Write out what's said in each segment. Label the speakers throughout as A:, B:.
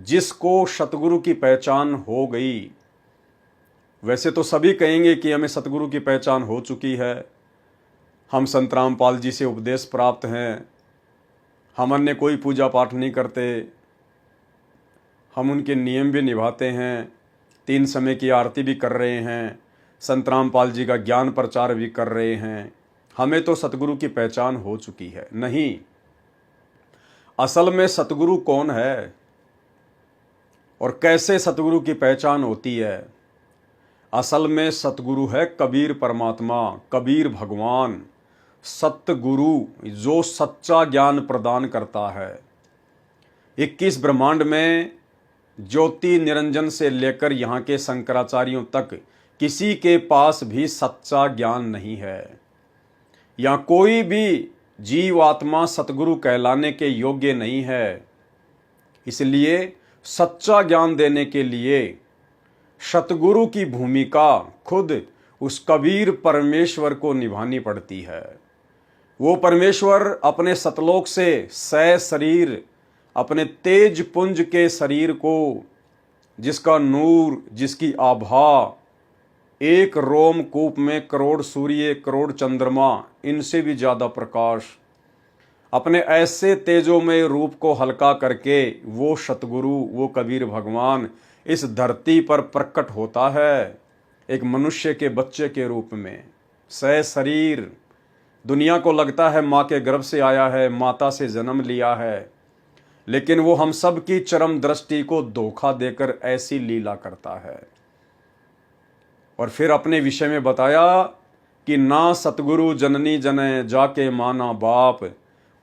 A: जिसको सतगुरु की पहचान हो गई, वैसे तो सभी कहेंगे कि हमें सतगुरु की पहचान हो चुकी है, हम संत रामपाल जी से उपदेश प्राप्त हैं, हम अन्य कोई पूजा पाठ नहीं करते, हम उनके नियम भी निभाते हैं, 3 समय की आरती भी कर रहे हैं, संत रामपाल जी का ज्ञान प्रचार भी कर रहे हैं, हमें तो सतगुरु की पहचान हो चुकी है। नहीं, असल में सतगुरु कौन है और कैसे सतगुरु की पहचान होती है? असल में सतगुरु है कबीर परमात्मा, कबीर भगवान, सतगुरु जो सच्चा ज्ञान प्रदान करता है। 21 ब्रह्मांड में ज्योति निरंजन से लेकर यहाँ के शंकराचार्यों तक किसी के पास भी सच्चा ज्ञान नहीं है। यहाँ कोई भी जीव आत्मा सतगुरु कहलाने के योग्य नहीं है। इसलिए सच्चा ज्ञान देने के लिए सतगुरु की भूमिका खुद उस कबीर परमेश्वर को निभानी पड़ती है। वो परमेश्वर अपने सतलोक से सह शरीर, अपने तेज पुंज के शरीर को, जिसका नूर, जिसकी आभा एक रोमकूप में करोड़ सूर्य, करोड़ चंद्रमा, इनसे भी ज़्यादा प्रकाश, अपने ऐसे तेजोमय रूप को हल्का करके वो सतगुरु, वो कबीर भगवान इस धरती पर प्रकट होता है एक मनुष्य के बच्चे के रूप में, सह शरीर। दुनिया को लगता है माँ के गर्भ से आया है, माता से जन्म लिया है, लेकिन वो हम सब की चरम दृष्टि को धोखा देकर ऐसी लीला करता है। और फिर अपने विषय में बताया कि ना सतगुरु जननी जने जाके माना बाप,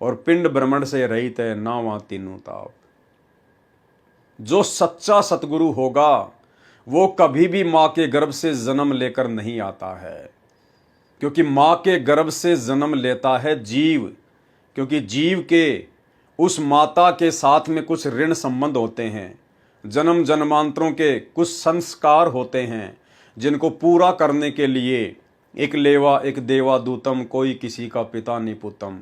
A: और पिंड भ्रमण से रहित है ना वहां तीनों ताप। जो सच्चा सतगुरु होगा वो कभी भी माँ के गर्भ से जन्म लेकर नहीं आता है, क्योंकि माँ के गर्भ से जन्म लेता है जीव, क्योंकि जीव के उस माता के साथ में कुछ ऋण संबंध होते हैं, जन्म जन्मांतरों के कुछ संस्कार होते हैं, जिनको पूरा करने के लिए एक लेवा एक देवा दूतम, कोई किसी का पिता निपुतम,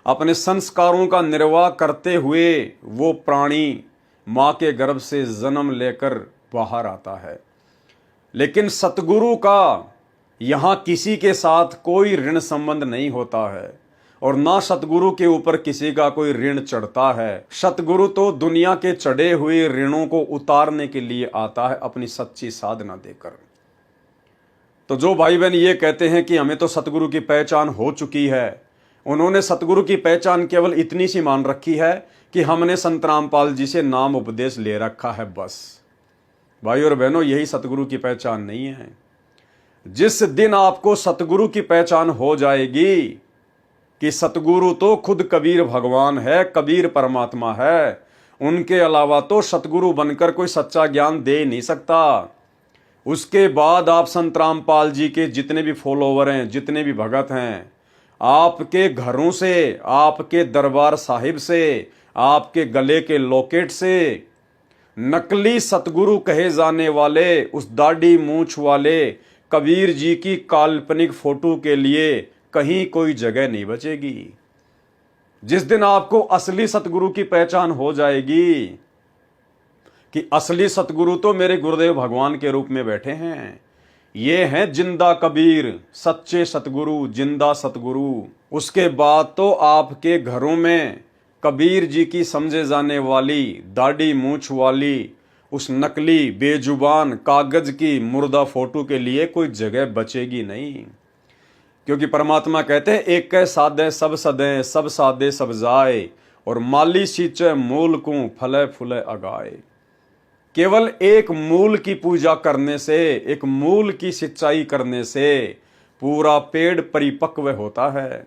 A: अपने संस्कारों का निर्वाह करते हुए वो प्राणी माँ के गर्भ से जन्म लेकर बाहर आता है। लेकिन सतगुरु का यहाँ किसी के साथ कोई ऋण संबंध नहीं होता है, और ना सतगुरु के ऊपर किसी का कोई ऋण चढ़ता है। सतगुरु तो दुनिया के चढ़े हुए ऋणों को उतारने के लिए आता है अपनी सच्ची साधना देकर। तो जो भाई बहन ये कहते हैं कि हमें तो सतगुरु की पहचान हो चुकी है, उन्होंने सतगुरु की पहचान केवल इतनी सी मान रखी है कि हमने संत रामपाल जी से नाम उपदेश ले रखा है, बस। भाई और बहनों, यही सतगुरु की पहचान नहीं है। जिस दिन आपको सतगुरु की पहचान हो जाएगी कि सतगुरु तो खुद कबीर भगवान है, कबीर परमात्मा है, उनके अलावा तो सतगुरु बनकर कोई सच्चा ज्ञान दे नहीं सकता। उसके बाद आप संत रामपाल जी के जितने भी फॉलोवर हैं, जितने भी भगत हैं, आपके घरों से, आपके दरबार साहिब से, आपके गले के लॉकेट से नकली सतगुरु कहे जाने वाले उस दाढ़ी मूंछ वाले कबीर जी की काल्पनिक फोटो के लिए कहीं कोई जगह नहीं बचेगी। जिस दिन आपको असली सतगुरु की पहचान हो जाएगी कि असली सतगुरु तो मेरे गुरुदेव भगवान के रूप में बैठे हैं, ये हैं जिंदा कबीर, सच्चे सतगुरु, जिंदा सतगुरु, उसके बाद तो आपके घरों में कबीर जी की समझे जाने वाली दाढ़ी मूंछ वाली उस नकली बेजुबान कागज की मुर्दा फोटो के लिए कोई जगह बचेगी नहीं। क्योंकि परमात्मा कहते हैं एक कै साधे सब सदें, सब साधे सब जाए, और माली सींचे मूल को फले फूले अगाए। केवल एक मूल की पूजा करने से, एक मूल की सिंचाई करने से पूरा पेड़ परिपक्व होता है।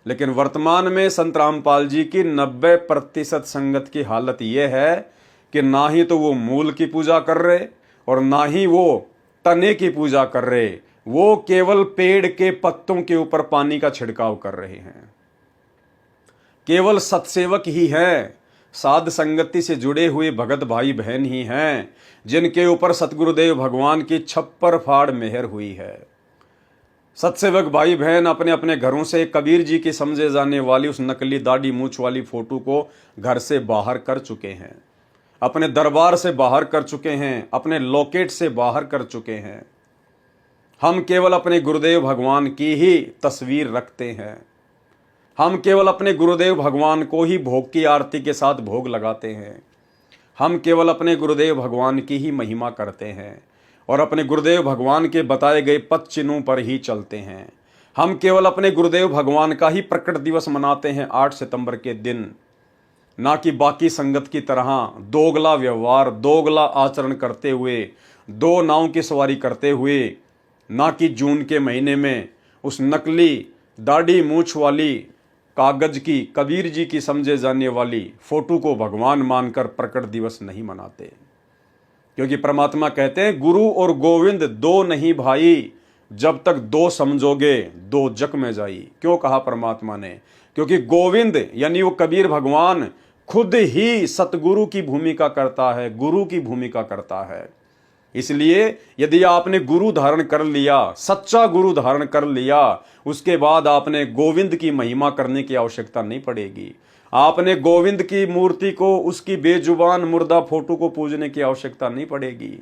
A: लेकिन वर्तमान में संत रामपाल जी की 90% संगत की हालत यह है कि ना ही तो वो मूल की पूजा कर रहे और ना ही वो तने की पूजा कर रहे, वो केवल पेड़ के पत्तों के ऊपर पानी का छिड़काव कर रहे हैं। केवल सत्सेवक ही हैं, साध संगति से जुड़े हुए भगत भाई बहन ही हैं जिनके ऊपर सतगुरुदेव भगवान की छप्पर फाड़ मेहर हुई है। सत्सेवक भाई बहन अपने अपने घरों से कबीर जी की समझे जाने वाली उस नकली दाढ़ी मूंछ वाली फोटो को घर से बाहर कर चुके हैं। अपने दरबार से बाहर कर चुके हैं, अपने लॉकेट से बाहर कर चुके हैं। हम केवल अपने गुरुदेव भगवान की ही तस्वीर रखते हैं। हम केवल अपने गुरुदेव भगवान को ही भोग की आरती के साथ भोग लगाते हैं। हम केवल अपने गुरुदेव भगवान की ही महिमा करते हैं और अपने गुरुदेव भगवान के बताए गए पद चिन्हों पर ही चलते हैं। हम केवल अपने गुरुदेव भगवान का ही प्रकट दिवस मनाते हैं 8 सितंबर के दिन, ना कि बाकी संगत की तरह दोगला व्यवहार, दोगला आचरण करते हुए, दो नाव की सवारी करते हुए, ना कि जून के महीने में उस नकली दाढ़ी मूछ वाली कागज की कबीर जी की समझे जाने वाली फोटो को भगवान मानकर प्रकट दिवस नहीं मनाते। क्योंकि परमात्मा कहते हैं गुरु और गोविंद दो नहीं भाई, जब तक दो समझोगे दो जग में जाई। क्यों कहा परमात्मा ने? क्योंकि गोविंद यानी वो कबीर भगवान खुद ही सतगुरु की भूमिका करता है, गुरु की भूमिका करता है। इसलिए यदि आपने गुरु धारण कर लिया, सच्चा गुरु धारण कर लिया, उसके बाद आपने गोविंद की महिमा करने की आवश्यकता नहीं पड़ेगी। आपने गोविंद की मूर्ति को, उसकी बेजुबान मुर्दा फोटो को पूजने की आवश्यकता नहीं पड़ेगी।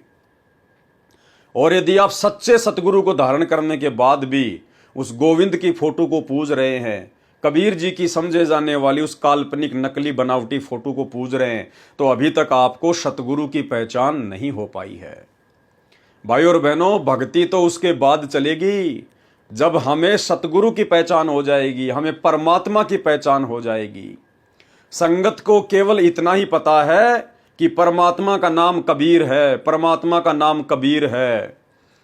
A: और यदि आप सच्चे सतगुरु को धारण करने के बाद भी उस गोविंद की फोटो को पूज रहे हैं, कबीर जी की समझे जाने वाली उस काल्पनिक नकली बनावटी फोटो को पूज रहे हैं, तो अभी तक आपको सतगुरु की पहचान नहीं हो पाई है। भाई और बहनों, भक्ति तो उसके बाद चलेगी जब हमें सतगुरु की पहचान हो जाएगी, हमें परमात्मा की पहचान हो जाएगी। संगत को केवल इतना ही पता है कि परमात्मा का नाम कबीर है, परमात्मा का नाम कबीर है।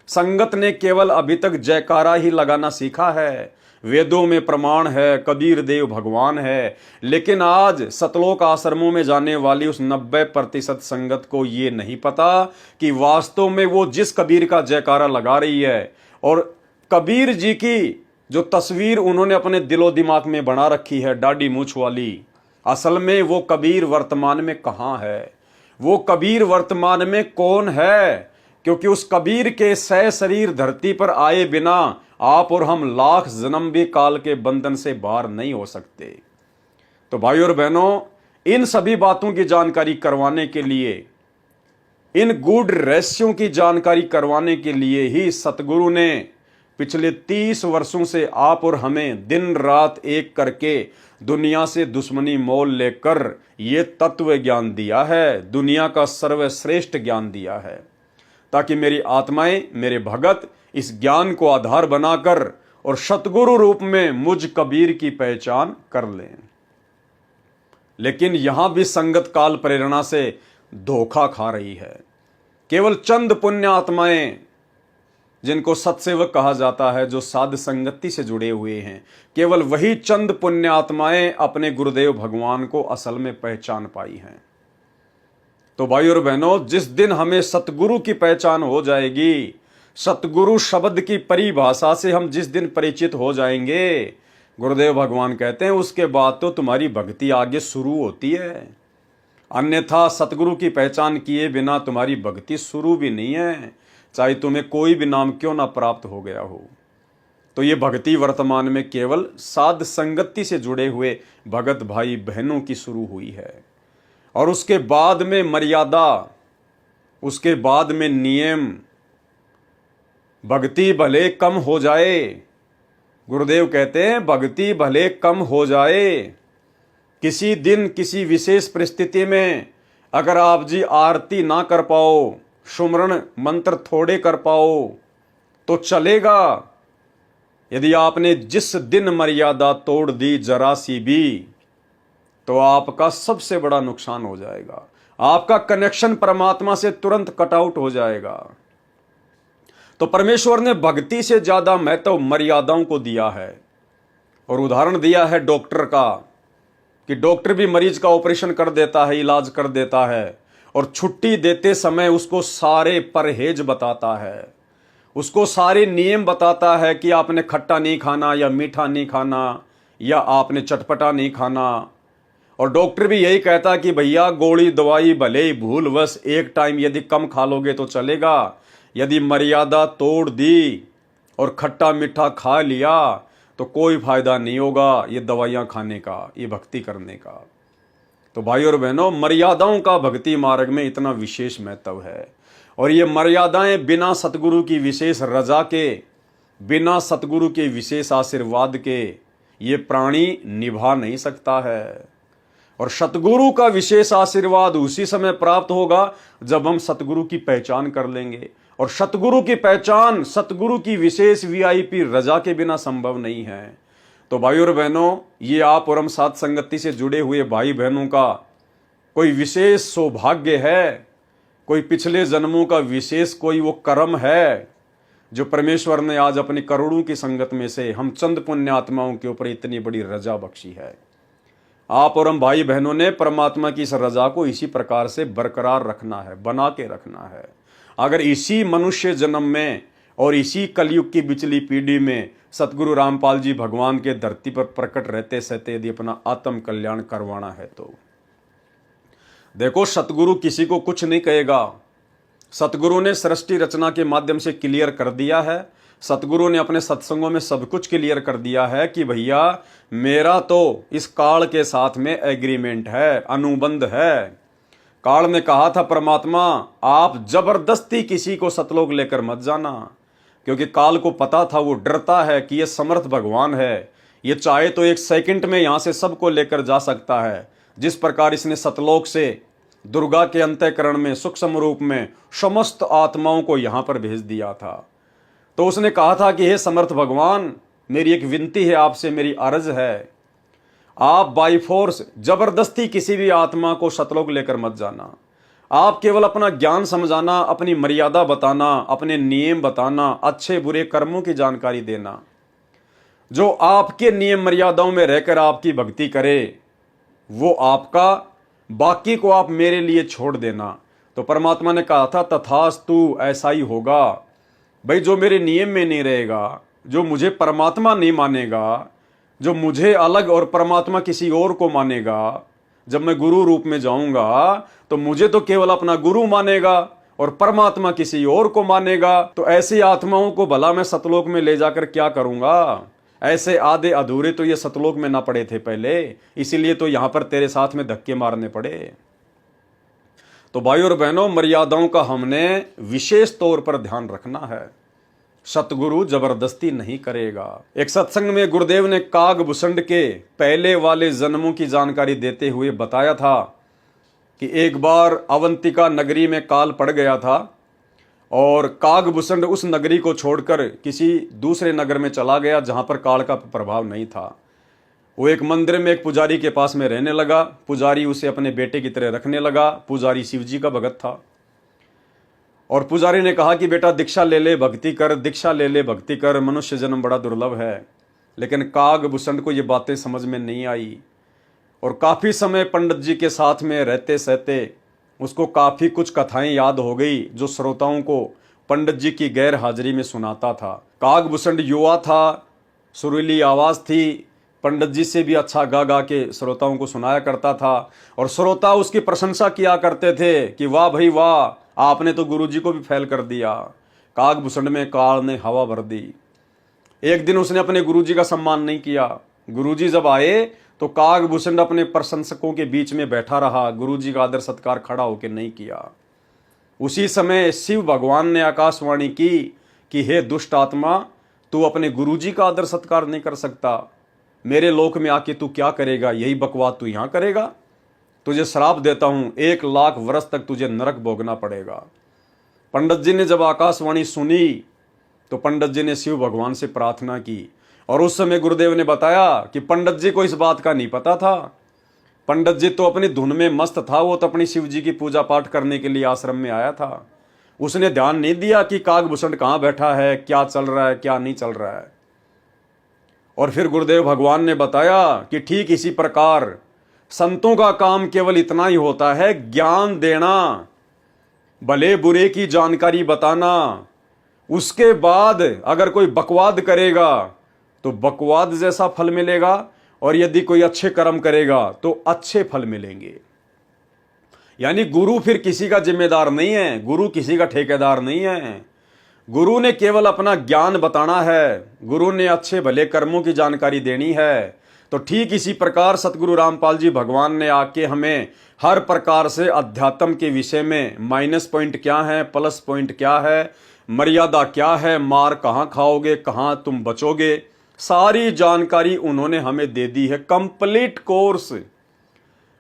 A: संगत ने केवल अभी तक जयकारा ही लगाना सीखा है। वेदों में प्रमाण है, कबीर देव भगवान है, लेकिन आज सतलोक आश्रमों में जाने वाली उस 90% संगत को ये नहीं पता कि वास्तव में वो जिस कबीर का जयकारा लगा रही है और कबीर जी की जो तस्वीर उन्होंने अपने दिलो दिमाग में बना रखी है दाढ़ी मूछ वाली, असल में वो कबीर वर्तमान में कहाँ है, वो कबीर वर्तमान में कौन है? क्योंकि उस कबीर के सह शरीर धरती पर आए बिना आप और हम लाख जन्म भी काल के बंधन से बाहर नहीं हो सकते। तो भाई और बहनों, इन सभी बातों की जानकारी करवाने के लिए, इन गूढ़ रहस्यों की जानकारी करवाने के लिए ही सतगुरु ने पिछले 30 वर्षों से आप और हमें दिन रात एक करके दुनिया से दुश्मनी मोल लेकर ये तत्व ज्ञान दिया है, दुनिया का सर्वश्रेष्ठ ज्ञान दिया है, ताकि मेरी आत्माएं, मेरे भगत इस ज्ञान को आधार बनाकर और सतगुरु रूप में मुझ कबीर की पहचान कर लें। लेकिन यहां भी संगत काल प्रेरणा से धोखा खा रही है। केवल चंद पुण्य आत्माएं, जिनको सत्सेवक कहा जाता है, जो साध संगति से जुड़े हुए हैं, केवल वही चंद पुण्य आत्माएं अपने गुरुदेव भगवान को असल में पहचान पाई हैं। तो भाई और बहनों, जिस दिन हमें सतगुरु की पहचान हो जाएगी, सतगुरु शब्द की परिभाषा से हम जिस दिन परिचित हो जाएंगे, गुरुदेव भगवान कहते हैं उसके बाद तो तुम्हारी भक्ति आगे शुरू होती है। अन्यथा सतगुरु की पहचान किए बिना तुम्हारी भक्ति शुरू भी नहीं है, चाहे तुम्हें कोई भी नाम क्यों ना प्राप्त हो गया हो। तो ये भक्ति वर्तमान में केवल साध संगति से जुड़े हुए भगत भाई बहनों की शुरू हुई है, और उसके बाद में मर्यादा, उसके बाद में नियम। भक्ति भले कम हो जाए, गुरुदेव कहते हैं भक्ति भले कम हो जाए, किसी दिन किसी विशेष परिस्थिति में अगर आप जी आरती ना कर पाओ, सुमरण मंत्र थोड़े कर पाओ तो चलेगा। यदि आपने जिस दिन मर्यादा तोड़ दी जरा सी भी, तो आपका सबसे बड़ा नुकसान हो जाएगा। आपका कनेक्शन परमात्मा से तुरंत कट आउट हो जाएगा। तो परमेश्वर ने भक्ति से ज्यादा महत्व मर्यादाओं को दिया है। और उदाहरण दिया है डॉक्टर का, कि डॉक्टर भी मरीज का ऑपरेशन कर देता है, इलाज कर देता है, और छुट्टी देते समय उसको सारे परहेज बताता है, उसको सारे नियम बताता है कि आपने खट्टा नहीं खाना या मीठा नहीं खाना या आपने चटपटा नहीं खाना। और डॉक्टर भी यही कहता कि भैया गोली दवाई भले ही भूलवश एक टाइम यदि कम खा लोगे तो चलेगा, यदि मर्यादा तोड़ दी और खट्टा मीठा खा लिया तो कोई फायदा नहीं होगा ये दवाइयाँ खाने का, ये भक्ति करने का। तो भाई और बहनों, मर्यादाओं का भक्ति मार्ग में इतना विशेष महत्व है, और ये मर्यादाएं बिना सतगुरु की विशेष रजा के, बिना सतगुरु के विशेष आशीर्वाद के ये प्राणी निभा नहीं सकता है। और सतगुरु का विशेष आशीर्वाद उसी समय प्राप्त होगा जब हम सतगुरु की पहचान कर लेंगे, और सतगुरु की पहचान सतगुरु की विशेष वीआईपी रजा के बिना संभव नहीं है। तो भाई और बहनों, ये आप और हम साथ संगति से जुड़े हुए भाई बहनों का कोई विशेष सौभाग्य है, कोई पिछले जन्मों का विशेष कोई वो कर्म है जो परमेश्वर ने आज अपनी करोड़ों की संगत में से हम चंद पुण्य आत्माओं के ऊपर इतनी बड़ी रजा बख्शी है। आप और हम भाई बहनों ने परमात्मा की इस रजा को इसी प्रकार से बरकरार रखना है, बना के रखना है। अगर इसी मनुष्य जन्म में और इसी कलयुग की बिचली पीढ़ी में सतगुरु रामपाल जी भगवान के धरती पर प्रकट रहते सहते यदि अपना आत्म कल्याण करवाना है तो देखो, सतगुरु किसी को कुछ नहीं कहेगा। सतगुरु ने सृष्टि रचना के माध्यम से क्लियर कर दिया है, सतगुरु ने अपने सत्संगों में सब कुछ क्लियर कर दिया है कि भैया मेरा तो इस काल के साथ में एग्रीमेंट है, अनुबंध है। काल ने कहा था परमात्मा, आप जबरदस्ती किसी को सतलोक लेकर मत जाना, क्योंकि काल को पता था, वो डरता है कि ये समर्थ भगवान है, ये चाहे तो एक सेकंड में यहां से सबको लेकर जा सकता है। जिस प्रकार इसने सतलोक से दुर्गा के अंतःकरण में सूक्ष्म रूप में समस्त आत्माओं को यहां पर भेज दिया था, तो उसने कहा था कि हे समर्थ भगवान, मेरी एक विनती है आपसे, मेरी अर्ज है, आप बाई फोर्स जबरदस्ती किसी भी आत्मा को सतलोक लेकर मत जाना। आप केवल अपना ज्ञान समझाना, अपनी मर्यादा बताना, अपने नियम बताना, अच्छे बुरे कर्मों की जानकारी देना। जो आपके नियम मर्यादाओं में रहकर आपकी भक्ति करे वो आपका, बाकी को आप मेरे लिए छोड़ देना। तो परमात्मा ने कहा था तथास्तु, ऐसा ही होगा। भाई जो मेरे नियम में नहीं रहेगा, जो मुझे परमात्मा नहीं मानेगा, जो मुझे अलग और परमात्मा किसी और को मानेगा, जब मैं गुरु रूप में जाऊंगा तो मुझे तो केवल अपना गुरु मानेगा और परमात्मा किसी और को मानेगा। तो ऐसी आत्माओं को भला मैं सतलोक में ले जाकर क्या करूंगा? ऐसे आधे अधूरे तो ये सतलोक में ना पड़े थे पहले, इसीलिए तो यहां पर तेरे साथ में धक्के मारने पड़े। तो भाई और बहनों, मर्यादाओं का हमने विशेष तौर पर ध्यान रखना है। सतगुरु जबरदस्ती नहीं करेगा। एक सत्संग में गुरुदेव ने कागभूषण के पहले वाले जन्मों की जानकारी देते हुए बताया था कि एक बार अवंतिका नगरी में काल पड़ गया था और कागभूषण उस नगरी को छोड़कर किसी दूसरे नगर में चला गया जहां पर काल का प्रभाव नहीं था। वो एक मंदिर में एक पुजारी के पास में रहने लगा। पुजारी उसे अपने बेटे की तरह रखने लगा। पुजारी शिव जी का भगत था और पुजारी ने कहा कि बेटा दीक्षा ले ले, भक्ति कर, दीक्षा ले ले, भक्ति कर, मनुष्य जन्म बड़ा दुर्लभ है। लेकिन कागभूषण को ये बातें समझ में नहीं आई और काफ़ी समय पंडित जी के साथ में रहते सहते उसको काफ़ी कुछ कथाएं याद हो गई जो श्रोताओं को पंडित जी की गैर हाजिरी में सुनाता था। कागभूषण युवा था, सुरीली आवाज़ थी, पंडित जी से भी अच्छा गा गा के श्रोताओं को सुनाया करता था और श्रोता उसकी प्रशंसा किया करते थे कि वाह भाई वाह, आपने तो गुरुजी को भी फेल कर दिया। कागभूषण में काल ने हवा भर दी। एक दिन उसने अपने गुरुजी का सम्मान नहीं किया। गुरुजी जब आए तो कागभूषण अपने प्रशंसकों के बीच में बैठा रहा, गुरुजी का आदर सत्कार खड़ा होकर नहीं किया। उसी समय शिव भगवान ने आकाशवाणी की कि हे दुष्ट आत्मा, तू अपने गुरुजी का आदर सत्कार नहीं कर सकता, मेरे लोक में आके तू क्या करेगा? यही बकवाद तू यहां करेगा? तुझे श्राप देता हूं, 1 लाख वर्ष तक तुझे नरक भोगना पड़ेगा। पंडित जी ने जब आकाशवाणी सुनी तो पंडित जी ने शिव भगवान से प्रार्थना की और उस समय गुरुदेव ने बताया कि पंडित जी को इस बात का नहीं पता था। पंडित जी तो अपनी धुन में मस्त था, वो तो अपनी शिव जी की पूजा पाठ करने के लिए आश्रम में आया था। उसने ध्यान नहीं दिया कि कागभूषण कहाँ बैठा है, क्या चल रहा है, क्या नहीं चल रहा है। और फिर गुरुदेव भगवान ने बताया कि ठीक इसी प्रकार संतों का काम केवल इतना ही होता है, ज्ञान देना, भले बुरे की जानकारी बताना। उसके बाद अगर कोई बकवाद करेगा तो बकवाद जैसा फल मिलेगा और यदि कोई अच्छे कर्म करेगा तो अच्छे फल मिलेंगे। यानी गुरु फिर किसी का जिम्मेदार नहीं है, गुरु किसी का ठेकेदार नहीं है। गुरु ने केवल अपना ज्ञान बताना है, गुरु ने अच्छे भले कर्मों की जानकारी देनी है। तो ठीक इसी प्रकार सतगुरु रामपाल जी भगवान ने आके हमें हर प्रकार से अध्यात्म के विषय में माइनस पॉइंट क्या है, प्लस पॉइंट क्या है, मर्यादा क्या है, मार कहाँ खाओगे, कहाँ तुम बचोगे, सारी जानकारी उन्होंने हमें दे दी है, कंप्लीट कोर्स।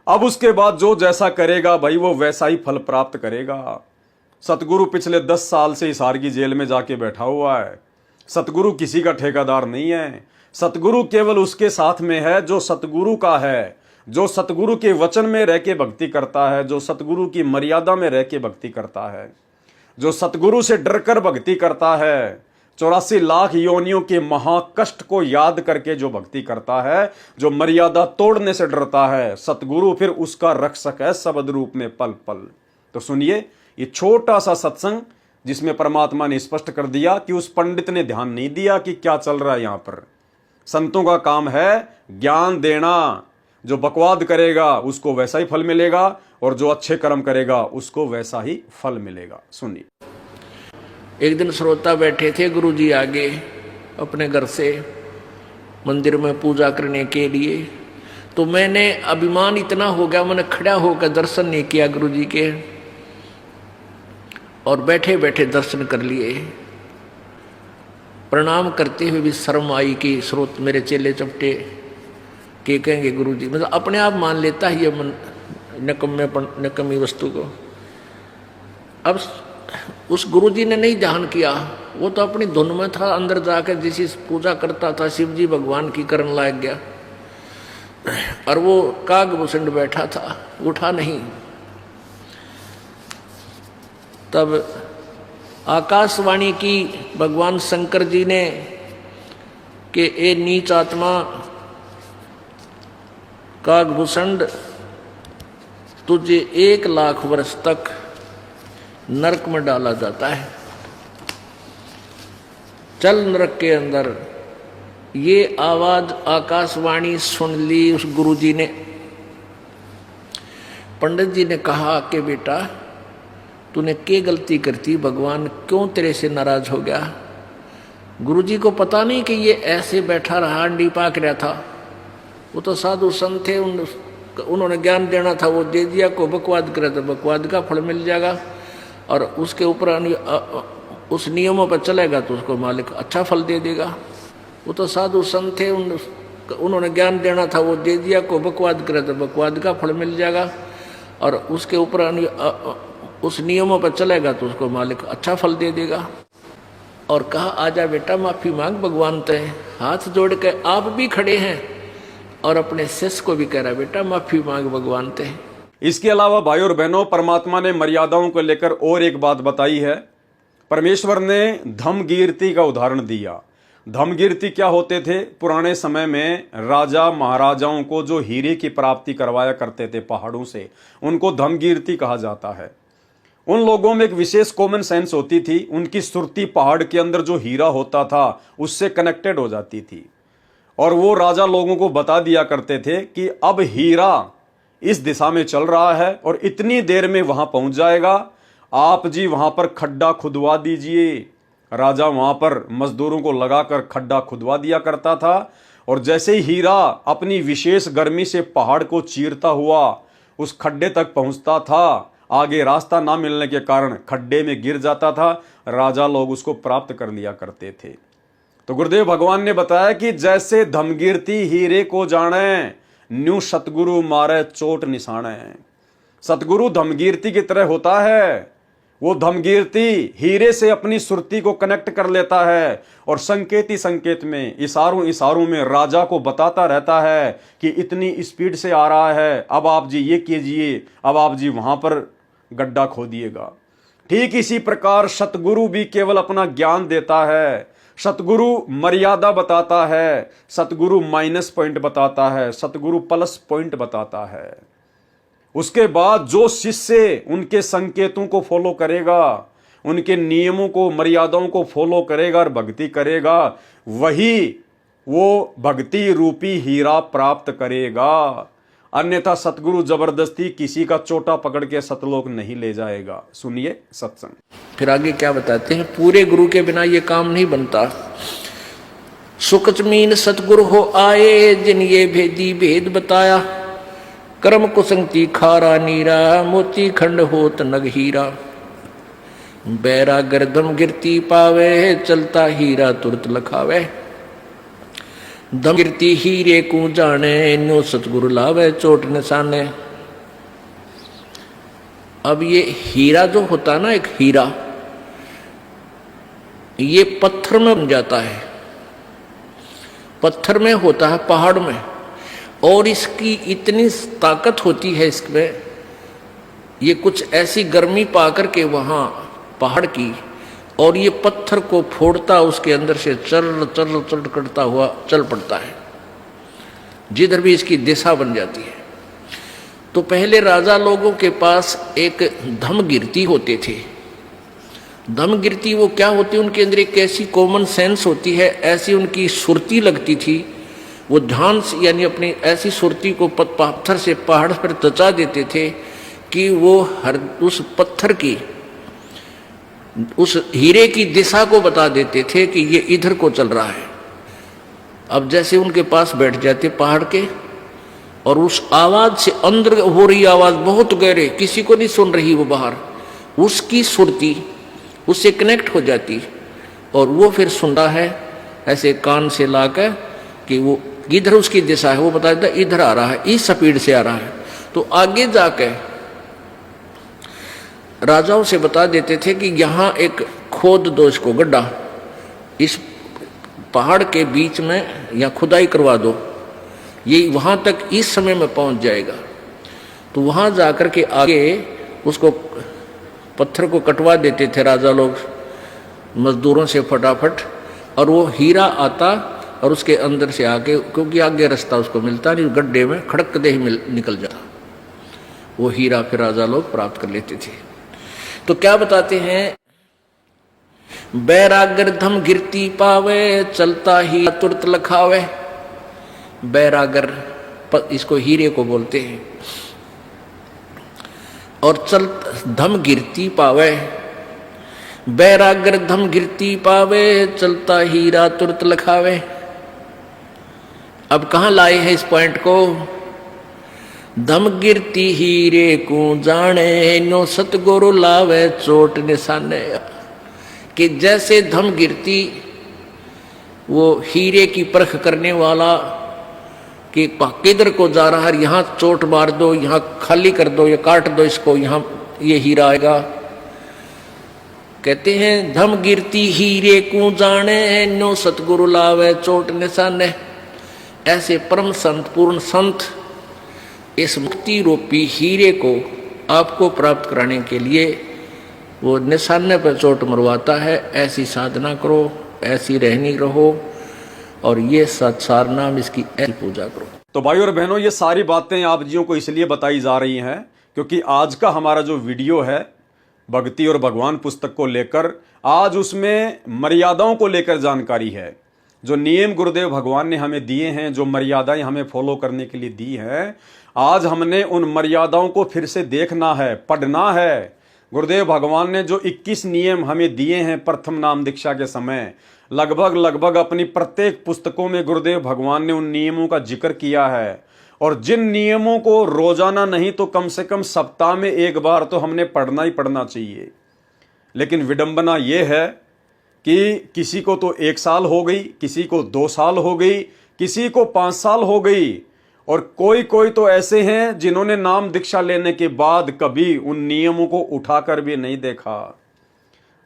A: अब उसके बाद जो जैसा करेगा भाई वो वैसा ही फल प्राप्त करेगा। सतगुरु पिछले 10 साल से हिसार की जेल में जाके बैठा हुआ है। सतगुरु किसी का ठेकेदार नहीं है। सतगुरु केवल उसके साथ में है जो सतगुरु का है, जो सतगुरु के वचन में रह के भक्ति करता है, जो सतगुरु की मर्यादा में रह के भक्ति करता है, जो सतगुरु से डरकर भक्ति करता है, 84 लाख योनियों के महाकष्ट को याद करके जो भक्ति करता है, जो मर्यादा तोड़ने से डरता है, सतगुरु फिर उसका रक्षक है शब्द रूप में पल पल। तो सुनिए ये छोटा सा सत्संग जिसमें परमात्मा ने स्पष्ट कर दिया कि उस पंडित ने ध्यान नहीं दिया कि क्या चल रहा है यहां पर। संतों का काम है ज्ञान देना। जो बकवाद करेगा उसको वैसा ही फल मिलेगा और जो अच्छे कर्म करेगा उसको वैसा ही फल मिलेगा। सुनिए।
B: एक दिन श्रोता बैठे थे गुरुजी आगे अपने घर से मंदिर में पूजा करने के लिए, तो मैंने अभिमान इतना हो गया, मैंने खड़ा होकर दर्शन नहीं किया गुरुजी के, और बैठे बैठे दर्शन कर लिए। प्रणाम करते हुए भी शर्म आई कि स्रोत मेरे चेले चपटे के कहेंगे गुरुजी, मतलब अपने आप मान लेता है ये नकम्मी वस्तु को। अब उस गुरुजी ने नहीं ध्यान किया, वो तो अपनी धुन में था, अंदर जाकर जिसी पूजा करता था शिव जी भगवान की करने लायक गया, और वो कागभूषण बैठा था, उठा नहीं। तब आकाशवाणी की भगवान शंकर जी ने कि ए नीच आत्मा कागभूषण, तुझे 1 लाख वर्ष तक नरक में डाला जाता है, चल नरक के अंदर। ये आवाज आकाशवाणी सुन ली उस गुरुजी ने। पंडित जी ने कहा कि बेटा तूने क्या गलती करती, भगवान क्यों तेरे से नाराज हो गया। गुरुजी को पता नहीं कि ये ऐसे बैठा रहा, अंडी पाक रहा था। वो तो साधु संत थे, उन्होंने ज्ञान देना था, वो दे दिया। को बकवाद करे तो बकवाद का फल मिल जाएगा, और उसके ऊपर उस नियमों पर चलेगा तो उसको मालिक अच्छा फल दे देगा। वो तो साधु संत थे, उन्होंने ज्ञान देना था, वो दे दिया। को बकवाद करे तो बकवाद का फल मिल जाएगा, और उसके ऊपर उस नियमों पर चलेगा तो उसको मालिक अच्छा फल दे देगा। और कहा आजा बेटा माफी मांग, भगवान ते हाथ जोड़ के आप भी खड़े हैं, और अपने शिष्य को भी कह रहा बेटा माफी मांग भगवान ते।
A: इसके अलावा भाई और बहनों, परमात्मा ने मर्यादाओं को लेकर और एक बात बताई है। परमेश्वर ने धम्मकीर्ति का उदाहरण दिया। धम्मकीर्ति क्या होते थे? पुराने समय में राजा महाराजाओं को जो हीरे की प्राप्ति करवाया करते थे पहाड़ों से, उनको धम्मकीर्ति कहा जाता है। उन लोगों में एक विशेष कॉमन सेंस होती थी। उनकी सुरती पहाड़ के अंदर जो हीरा होता था उससे कनेक्टेड हो जाती थी, और वो राजा लोगों को बता दिया करते थे कि अब हीरा इस दिशा में चल रहा है और इतनी देर में वहां पहुंच जाएगा, आप जी वहां पर खड्डा खुदवा दीजिए। राजा वहां पर मजदूरों को लगाकर खड्डा खुदवा दिया करता था, और जैसे ही हीरा अपनी विशेष गर्मी से पहाड़ को चीरता हुआ उस खड्डे तक पहुंचता था, आगे रास्ता ना मिलने के कारण खड्डे में गिर जाता था, राजा लोग उसको प्राप्त कर लिया करते थे। तो गुरुदेव भगवान ने बताया कि जैसे धम्मकीर्ति हीरे को जाने, न्यू सतगुरु मारे चोट निशाने। सतगुरु धम्मकीर्ति की तरह होता है। वो धम्मकीर्ति हीरे से अपनी सुरती को कनेक्ट कर लेता है, और संकेत ही संकेत में, इशारों इशारों में राजा को बताता रहता है कि इतनी स्पीड से आ रहा है, अब आप जी ये कीजिए, अब आप जी वहां पर गड्ढा खोदिएगा। ठीक इसी प्रकार सतगुरु भी केवल अपना ज्ञान देता है, सतगुरु मर्यादा बताता है, सतगुरु माइनस पॉइंट बताता है, सतगुरु प्लस पॉइंट बताता है। उसके बाद जो शिष्य उनके संकेतों को फॉलो करेगा, उनके नियमों को मर्यादाओं को फॉलो करेगा और भक्ति करेगा, वही वो भक्ति रूपी हीरा प्राप्त करेगा। अन्यथा सतगुरु जबरदस्ती किसी का चोटा पकड़ के सतलोक नहीं ले जाएगा। सुनिए सत्संग।
B: फिर आगे क्या बताते हैं, पूरे गुरु के बिना ये काम नहीं बनता। सुकच मीन सतगुरु हो आए, जिन ये भेदी भेद बताया। कर्म कुसंगति खारा नीरा, मोती खंड होत नग हीरा। बैरा गर्दम गिरती पावे, चलता हीरा तुरत लखावे। दम गिरती हीरे को जाने, न्यो सतगुरु लावे चोट निशाने। अब ये हीरा जो होता है ना, एक हीरा, ये पत्थर में बन जाता है, पत्थर में होता है, पहाड़ में। और इसकी इतनी ताकत होती है इसमें, ये कुछ ऐसी गर्मी पाकर के वहां पहाड़ की, और ये पत्थर को फोड़ता, उसके अंदर से चल चल चल करता हुआ चल पड़ता है, जिधर भी इसकी दिशा बन जाती है। तो पहले राजा लोगों के पास एक धमगिरती होते थे। धमगिरती वो क्या होती है, उनके अंदर एक ऐसी कॉमन सेंस होती है, ऐसी उनकी सुरती लगती थी, वो ध्यान से यानी अपनी ऐसी सुरती को पत्थर से पहाड़ पर तचा देते थे कि वो हर उस पत्थर की, उस हीरे की दिशा को बता देते थे कि ये इधर को चल रहा है। अब जैसे उनके पास बैठ जाते पहाड़ के, और उस आवाज से, अंदर हो रही आवाज बहुत गहरे, किसी को नहीं सुन रही वो बाहर, उसकी सुरती उससे कनेक्ट हो जाती, और वो फिर सुनता है ऐसे कान से लाकर कि वो इधर उसकी दिशा है, वो बता देता इधर आ रहा है, इस स्पीड से आ रहा है। तो आगे जाकर राजाओं से बता देते थे कि यहाँ एक खोद दो इसको गड्ढा, इस पहाड़ के बीच में या खुदाई करवा दो, ये वहां तक इस समय में पहुंच जाएगा। तो वहां जाकर के आगे उसको पत्थर को कटवा देते थे राजा लोग मजदूरों से फटाफट, और वो हीरा आता और उसके अंदर से आके, क्योंकि आगे रास्ता उसको मिलता नहीं, गड्ढे में खड़क दे ही निकल जाता, वो हीरा फिर राजा लोग प्राप्त कर लेते थे। तो क्या बताते हैं, बैरागर धम गिरती पावे, चलता ही तुरत लखावे। बैरागर इसको हीरे को बोलते हैं। और चल धम गिरती पावे, बैरागर धम गिरती पावे, चलता हीरा तुरत लखावे। अब कहां लाए हैं इस पॉइंट को, धम गिरती हीरे को जाने, नो सतगुरु लावे चोट निशाने। कि जैसे धम गिरती वो हीरे की परख करने वाला कि किधर को जा रहा है, यहाँ चोट मार दो, यहाँ खाली कर दो, या काट दो इसको, यहाँ ये हीरा आएगा। कहते हैं धम गिरती हीरे को जाने, नो सतगुरु लावे चोट निशाने। ऐसे परम संत, पूर्ण संत इस मुक्ति रूपी हीरे को आपको प्राप्त कराने के लिए वो निशाने पर चोट मरवाता है। ऐसी साधना करो, ऐसी रहनी रहो, और ये सत्सार नाम इसकी ऐसी पूजा करो।
A: तो भाई और बहनों, ये सारी बातें आप जियों को इसलिए बताई जा रही हैं क्योंकि आज का हमारा जो वीडियो है भक्ति और भगवान पुस्तक को लेकर, आज उसमें मर्यादाओं को लेकर जानकारी है। जो नियम गुरुदेव भगवान ने हमें दिए हैं, जो मर्यादाएं हमें फॉलो करने के लिए दी हैं, आज हमने उन मर्यादाओं को फिर से देखना है, पढ़ना है। गुरुदेव भगवान ने जो 21 नियम हमें दिए हैं प्रथम नाम दीक्षा के समय, लगभग अपनी प्रत्येक पुस्तकों में गुरुदेव भगवान ने उन नियमों का जिक्र किया है। और जिन नियमों को रोजाना नहीं तो कम से कम सप्ताह में एक बार तो हमने पढ़ना ही पढ़ना चाहिए। लेकिन विडंबना यह है कि किसी को तो 1 साल हो गई, किसी को 2 साल हो गई, किसी को 5 साल हो गई, और कोई तो ऐसे हैं जिन्होंने नाम दीक्षा लेने के बाद कभी उन नियमों को उठाकर भी नहीं देखा।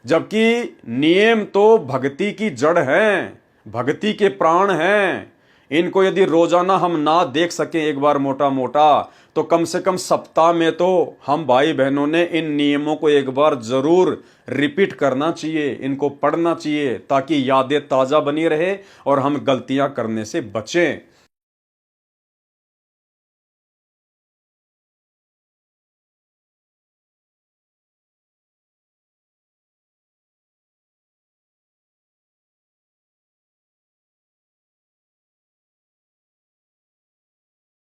A: जबकि नियम तो भक्ति की जड़ हैं, भक्ति के प्राण हैं। इनको यदि रोजाना हम ना देख सकें एक बार मोटा मोटा, तो कम से कम सप्ताह में तो हम भाई बहनों ने इन नियमों को एक बार जरूर रिपीट करना चाहिए, इनको पढ़ना चाहिए, ताकि यादें ताज़ा बनी रहे और हम गलतियां करने से बचें।